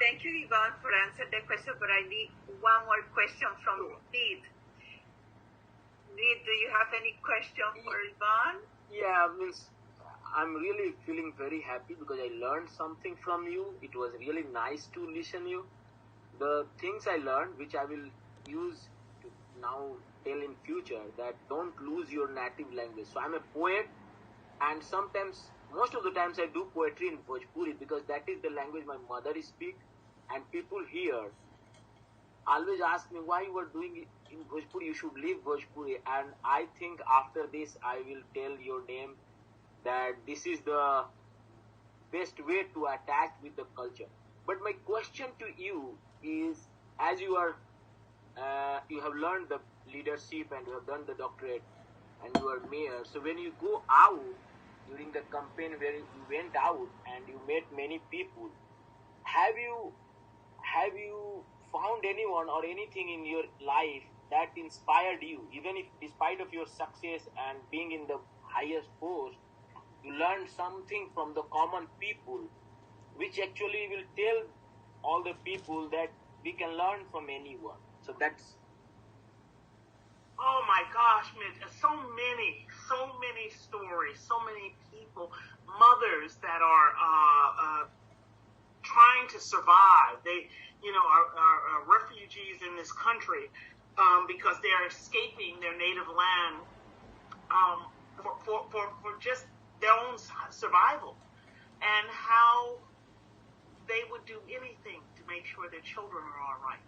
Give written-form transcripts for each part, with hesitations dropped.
thank you, Yvonne, for answering the question, but I need one more question from Pete. Pete, do you have any question for Yvonne? Yeah, means I'm really feeling very happy because I learned something from you. It was really nice to listen you. The things I learned, which I will use to now tell in future, that don't lose your native language. So I'm a poet, and sometimes, most of the times I do poetry in Bhojpuri because that is the language my mother speaks, and people here always ask me why you are doing it in Bhojpuri, you should leave Bhojpuri. And I think after this I will tell your name that this is the best way to attach with the culture. But my question to you is, as you are, you have learned the leadership and you have done the doctorate and you are mayor. So when you go out during the campaign where you went out and you met many people, have you found anyone or anything in your life that inspired you, even if despite of your success and being in the highest post, you learned something from the common people, which actually will tell all the people that we can learn from anyone. So that's... Oh my gosh, Mitch, so many stories, so many people, mothers that are trying to survive. They, are refugees in this country because they're escaping their native land for just their own survival, and how they would do anything to make sure their children are all right.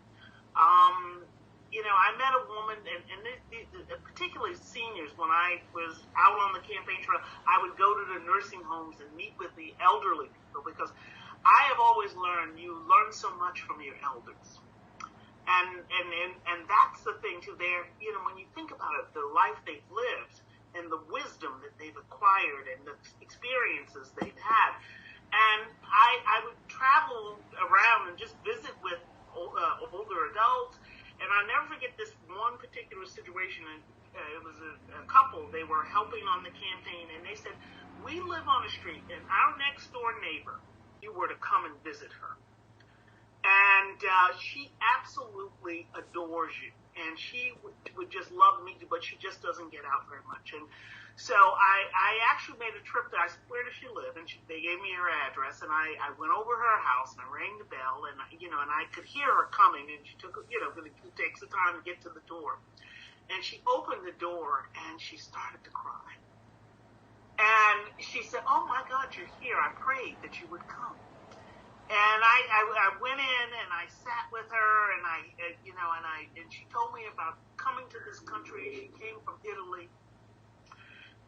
I met a woman, and particularly seniors, when I was out on the campaign trail, I would go to the nursing homes and meet with the elderly people, because I have always learned you learn so much from your elders. And that's the thing too. When you think about it, the life they've lived and the wisdom that they've acquired and the experiences they've had. And I would travel around and just visit with older adults. And I'll never forget this one particular situation. It was a couple. They were helping on the campaign, and they said, we live on a street, and our next door neighbor, you were to come and visit her. And she absolutely adores you. And she would just love me, but she just doesn't get out very much. And so I actually made a trip there. I said, where does she live? And they gave me her address, and I went over her house, and I rang the bell, and and I could hear her coming, and she took, it takes the time to get to the door. And she opened the door, and she started to cry. And she said, oh my God, you're here. I prayed that you would come. And I went in and I sat with her, and and she told me about coming to this country. She came from Italy.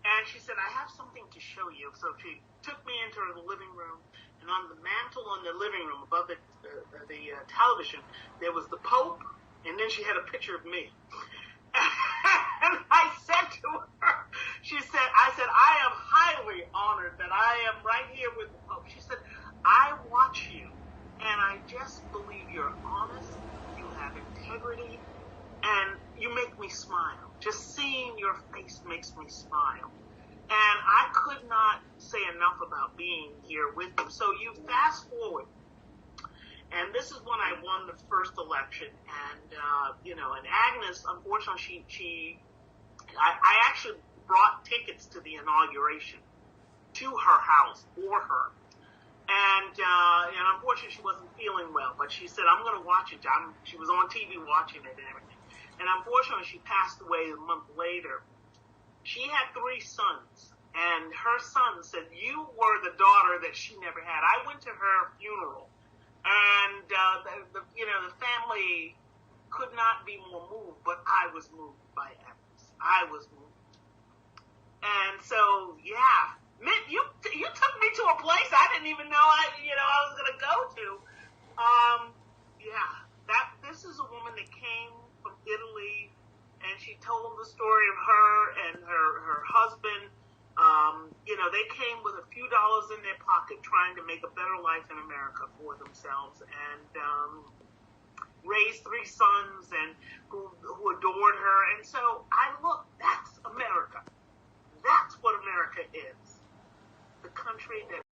And she said, I have something to show you. So she took me into the living room, and on the mantle in the living room above the television, there was the Pope, and then she had a picture of me. And I said to her, I said, I am highly honored that I am right here with the Pope. She said, I watch you, and I just believe you're honest, you have integrity, and you make me smile. Just seeing your face makes me smile. And I could not say enough about being here with you. So you fast forward, and this is when I won the first election. And, and Agnes, unfortunately, I actually brought tickets to the inauguration to her house for her. And unfortunately, she wasn't feeling well, but she said, I'm going to watch it. She was on TV watching it and everything. And unfortunately, she passed away a month later. She had 3 sons, and her son said, you were the daughter that she never had. I went to her funeral, and the family could not be more moved, but I was moved by Agnes. I was moved. And so, yeah, you took me to a place I didn't even know I was going to go to. This is a woman that came from Italy, and she told the story of her and her husband. They came with a few dollars in their pocket trying to make a better life in America for themselves, and raised 3 sons and who adored her. And so that's America. That's what America is. The country that